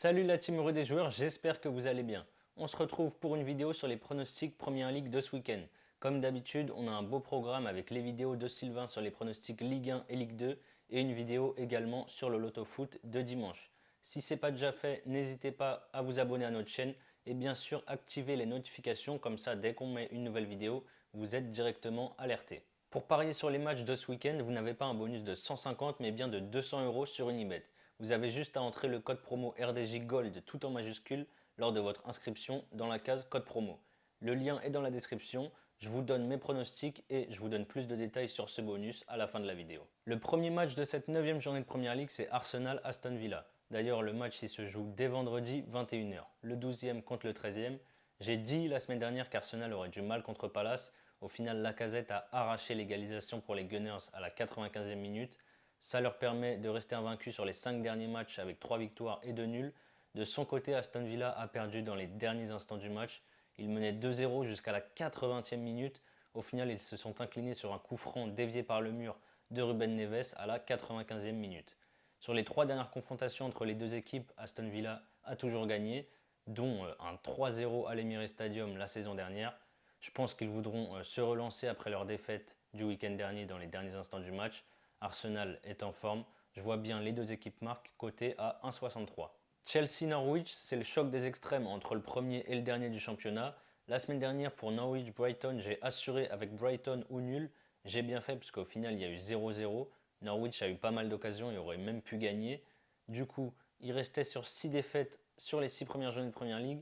Salut la team heureux des joueurs, j'espère que vous allez bien. On se retrouve pour une vidéo sur les pronostics Première Ligue de ce week-end. Comme d'habitude, on a un beau programme avec les vidéos de Sylvain sur les pronostics Ligue 1 et Ligue 2 et une vidéo également sur le Loto Foot de dimanche. Si ce n'est pas déjà fait, n'hésitez pas à vous abonner à notre chaîne et bien sûr activer les notifications, comme ça dès qu'on met une nouvelle vidéo, vous êtes directement alerté. Pour parier sur les matchs de ce week-end, vous n'avez pas un bonus de 150 mais bien de 200 € sur Unibet. Vous avez juste à entrer le code promo RDJ Gold tout en majuscule lors de votre inscription dans la case code promo. Le lien est dans la description, je vous donne mes pronostics et je vous donne plus de détails sur ce bonus à la fin de la vidéo. Le premier match de cette 9e journée de Première Ligue, c'est Arsenal-Aston Villa. D'ailleurs, le match il se joue dès vendredi 21h, le 12e contre le 13e. J'ai dit la semaine dernière qu'Arsenal aurait du mal contre Palace. Au final, Lacazette a arraché l'égalisation pour les Gunners à la 95e minute. Ça leur permet de rester invaincus sur les 5 derniers matchs avec 3 victoires et 2 nuls. De son côté, Aston Villa a perdu dans les derniers instants du match. Ils menaient 2-0 jusqu'à la 80e minute. Au final, ils se sont inclinés sur un coup franc dévié par le mur de Ruben Neves à la 95e minute. Sur les 3 dernières confrontations entre les deux équipes, Aston Villa a toujours gagné, dont un 3-0 à l'Emirates Stadium la saison dernière. Je pense qu'ils voudront se relancer après leur défaite du week-end dernier dans les derniers instants du match. Arsenal est en forme. Je vois bien les deux équipes marques cotées à 1,63. Chelsea-Norwich, c'est le choc des extrêmes entre le premier et le dernier du championnat. La semaine dernière pour Norwich-Brighton, j'ai assuré avec Brighton ou nul. J'ai bien fait parce qu'au final il y a eu 0-0. Norwich a eu pas mal d'occasions et aurait même pu gagner. Du coup, il restait sur 6 défaites sur les 6 premières journées de Première Ligue.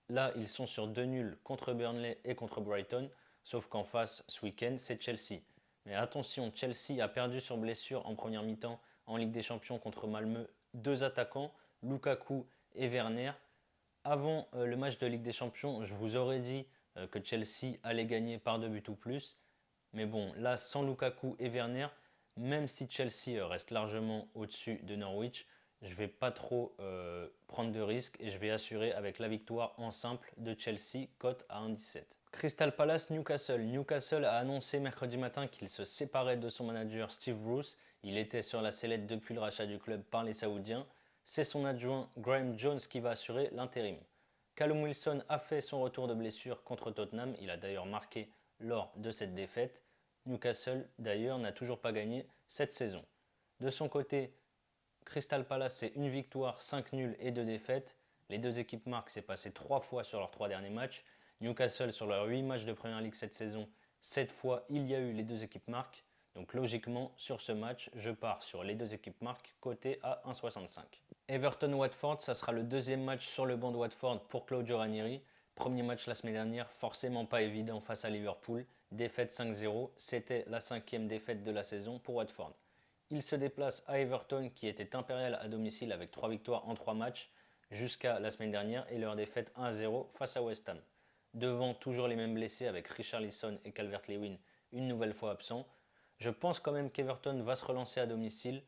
Là, ils sont sur 2 nuls contre Burnley et contre Brighton, sauf qu'en face, ce week-end, c'est Chelsea. Mais attention, Chelsea a perdu sur blessure en première mi-temps en Ligue des Champions contre Malmö 2 attaquants, Lukaku et Werner. Avant le match de Ligue des Champions, je vous aurais dit que Chelsea allait gagner par 2 buts ou plus. Mais bon, là, sans Lukaku et Werner, même si Chelsea reste largement au-dessus de Norwich, je ne vais pas trop prendre de risques et je vais assurer avec la victoire en simple de Chelsea, cote à 1,17. Crystal Palace Newcastle. Newcastle a annoncé mercredi matin qu'il se séparait de son manager Steve Bruce. Il était sur la sellette depuis le rachat du club par les Saoudiens. C'est son adjoint Graham Jones qui va assurer l'intérim. Callum Wilson a fait son retour de blessure contre Tottenham. Il a d'ailleurs marqué lors de cette défaite. Newcastle, d'ailleurs, n'a toujours pas gagné cette saison. De son côté, Crystal Palace, c'est une victoire, 5 nuls et 2 défaites. Les deux équipes marquent, c'est passé 3 fois sur leurs 3 derniers matchs. Newcastle, sur leurs 8 matchs de Premier League cette saison, 7 fois, il y a eu les deux équipes marques. Donc logiquement, sur ce match, je pars sur les deux équipes marques, coté à 1,65. Everton-Watford, ça sera le deuxième match sur le banc de Watford pour Claudio Ranieri. Premier match la semaine dernière, forcément pas évident face à Liverpool. Défaite 5-0, c'était la 5e défaite de la saison pour Watford. Il se déplace à Everton qui était impérial à domicile avec 3 victoires en 3 matchs jusqu'à la semaine dernière et leur défaite 1-0 face à West Ham. Devant toujours les mêmes blessés avec Richarlison et Calvert-Lewin une nouvelle fois absents. Je pense quand même qu'Everton va se relancer à domicile.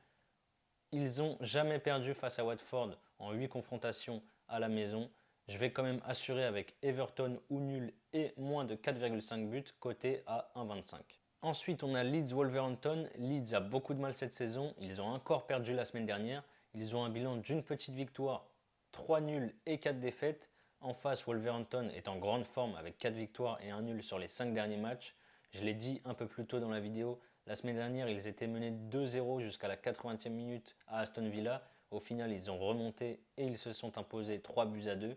Ils n'ont jamais perdu face à Watford en 8 confrontations à la maison. Je vais quand même assurer avec Everton ou nul et moins de 4,5 buts coté à 1,25. Ensuite, on a Leeds-Wolverhampton. Leeds a beaucoup de mal cette saison. Ils ont encore perdu la semaine dernière. Ils ont un bilan d'une petite victoire, 3 nuls et 4 défaites. En face, Wolverhampton est en grande forme avec 4 victoires et 1 nul sur les 5 derniers matchs. Je l'ai dit un peu plus tôt dans la vidéo, la semaine dernière, ils étaient menés 2-0 jusqu'à la 80e minute à Aston Villa. Au final, ils ont remonté et ils se sont imposés 3-2.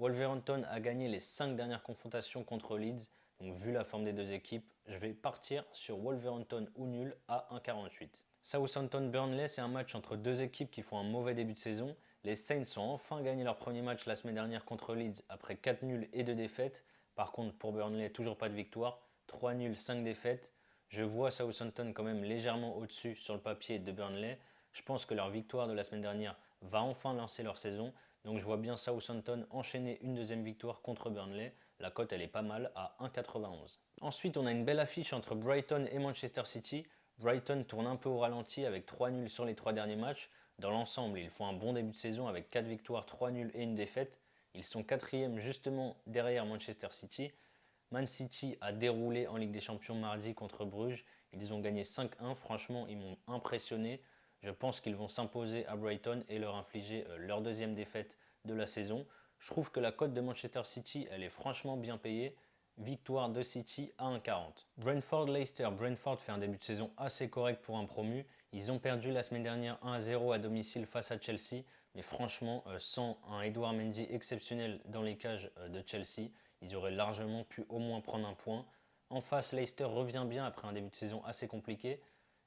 Wolverhampton a gagné les 5 dernières confrontations contre Leeds. Donc vu la forme des deux équipes, je vais partir sur Wolverhampton ou nul à 1,48. Southampton-Burnley, c'est un match entre deux équipes qui font un mauvais début de saison. Les Saints ont enfin gagné leur premier match la semaine dernière contre Leeds après 4 nuls et 2 défaites. Par contre, pour Burnley, toujours pas de victoire. 3 nuls, 5 défaites. Je vois Southampton quand même légèrement au-dessus sur le papier de Burnley. Je pense que leur victoire de la semaine dernière va enfin lancer leur saison. Donc je vois bien Southampton enchaîner une deuxième victoire contre Burnley. La cote elle est pas mal à 1,91. Ensuite on a une belle affiche entre Brighton et Manchester City. Brighton tourne un peu au ralenti avec 3 nuls sur les 3 derniers matchs. Dans l'ensemble ils font un bon début de saison avec 4 victoires, 3 nuls et une défaite. Ils sont 4e justement derrière Manchester City. Man City a déroulé en Ligue des Champions mardi contre Bruges. Ils ont gagné 5-1. Franchement, ils m'ont impressionné. Je pense qu'ils vont s'imposer à Brighton et leur infliger leur deuxième défaite de la saison. Je trouve que la cote de Manchester City, elle est franchement bien payée. Victoire de City à 1,40. Brentford-Leicester. Brentford fait un début de saison assez correct pour un promu. Ils ont perdu la semaine dernière 1-0 à domicile face à Chelsea. Mais franchement, sans un Edouard Mendy exceptionnel dans les cages de Chelsea, ils auraient largement pu au moins prendre un point. En face, Leicester revient bien après un début de saison assez compliqué.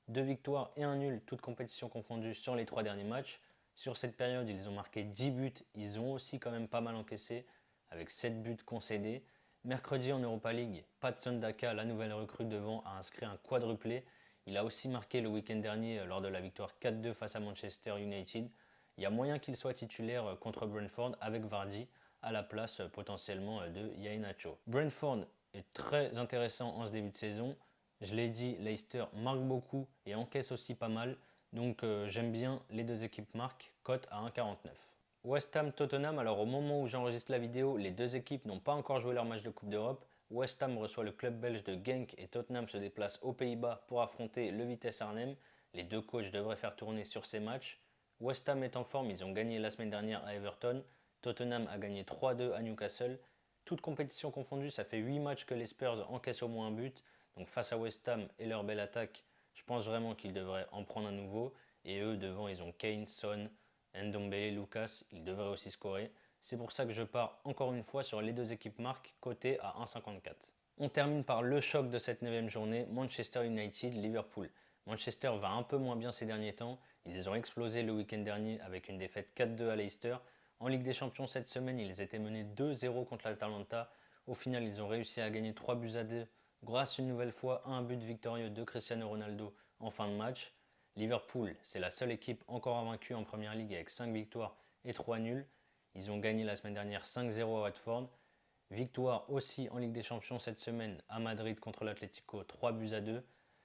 2 victoires et un nul, toutes compétitions confondues sur les 3 derniers matchs. Sur cette période, ils ont marqué 10 buts. Ils ont aussi quand même pas mal encaissé, avec 7 buts concédés. Mercredi en Europa League, Patson Daka, la nouvelle recrue devant, a inscrit un quadruplé. Il a aussi marqué le week-end dernier lors de la victoire 4-2 face à Manchester United. Il y a moyen qu'il soit titulaire contre Brentford avec Vardy à la place potentiellement de Iheanacho. Brentford est très intéressant en ce début de saison. Je l'ai dit, Leicester marque beaucoup et encaisse aussi pas mal. Donc j'aime bien les deux équipes marquent, cote à 1,49. West Ham-Tottenham, alors au moment où j'enregistre la vidéo, les deux équipes n'ont pas encore joué leur match de Coupe d'Europe. West Ham reçoit le club belge de Genk et Tottenham se déplace aux Pays-Bas pour affronter le Vitesse Arnhem. Les deux coachs devraient faire tourner sur ces matchs. West Ham est en forme, ils ont gagné la semaine dernière à Everton. Tottenham a gagné 3-2 à Newcastle. Toutes compétitions confondues, ça fait 8 matchs que les Spurs encaissent au moins un but. Donc face à West Ham et leur belle attaque, je pense vraiment qu'ils devraient en prendre un nouveau. Et eux, devant, ils ont Kane, Son, Ndombele, Lucas, ils devraient aussi scorer. C'est pour ça que je pars encore une fois sur les deux équipes marques, cotées à 1,54. On termine par le choc de cette 9e journée, Manchester United-Liverpool. Manchester va un peu moins bien ces derniers temps. Ils ont explosé le week-end dernier avec une défaite 4-2 à Leicester. En Ligue des Champions cette semaine, ils étaient menés 2-0 contre l'Atalanta. Au final, ils ont réussi à gagner 3-2 grâce une nouvelle fois à un but victorieux de Cristiano Ronaldo en fin de match. Liverpool, c'est la seule équipe encore invaincue en Première Ligue avec 5 victoires et 3 nuls. Ils ont gagné la semaine dernière 5-0 à Watford. Victoire aussi en Ligue des Champions cette semaine à Madrid contre l'Atlético, 3-2.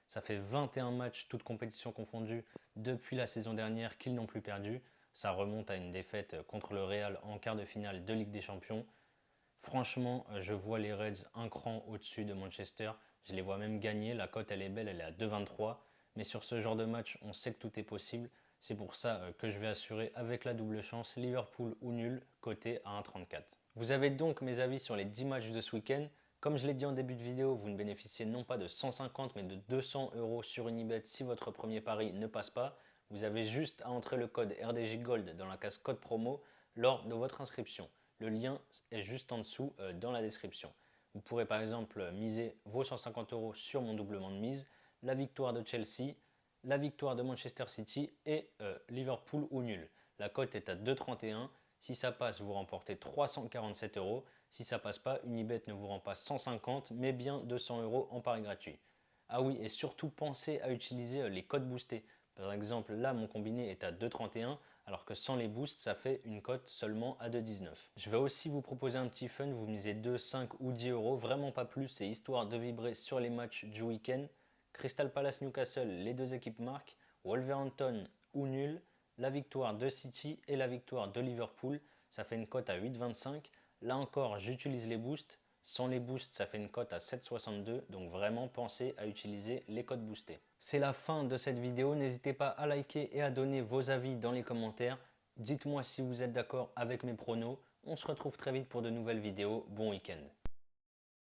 Ça fait 21 matchs, toutes compétitions confondues, depuis la saison dernière qu'ils n'ont plus perdu. Ça remonte à une défaite contre le Real en quart de finale de Ligue des Champions. Franchement, je vois les Reds un cran au-dessus de Manchester. Je les vois même gagner. La cote, elle est belle, elle est à 2,23. Mais sur ce genre de match, on sait que tout est possible. C'est pour ça que je vais assurer avec la double chance Liverpool ou nul, coté à 1,34. Vous avez donc mes avis sur les 10 matchs de ce week-end. Comme je l'ai dit en début de vidéo, vous ne bénéficiez non pas de 150 mais de 200 € sur Unibet si votre premier pari ne passe pas. Vous avez juste à entrer le code RDJ Gold dans la case code promo lors de votre inscription. Le lien est juste en dessous dans la description. Vous pourrez par exemple miser vos 150 € sur mon doublement de mise, la victoire de Chelsea, la victoire de Manchester City et Liverpool ou nul. La cote est à 2,31. Si ça passe, vous remportez 347 €. Si ça passe pas, Unibet ne vous rend pas 150 mais bien 200 € en pari gratuit. Ah oui, et surtout pensez à utiliser les codes boostés. Par exemple, là mon combiné est à 2,31 alors que sans les boosts, ça fait une cote seulement à 2,19. Je vais aussi vous proposer un petit fun, vous misez 2, 5 ou 10 €, vraiment pas plus, c'est histoire de vibrer sur les matchs du week-end. Crystal Palace Newcastle, les deux équipes marquent, Wolverhampton ou nul, la victoire de City et la victoire de Liverpool, ça fait une cote à 8,25. Là encore, j'utilise les boosts. Sans les boosts, ça fait une cote à 7,62. Donc vraiment, pensez à utiliser les codes boostés. C'est la fin de cette vidéo. N'hésitez pas à liker et à donner vos avis dans les commentaires. Dites-moi si vous êtes d'accord avec mes pronos. On se retrouve très vite pour de nouvelles vidéos. Bon week-end.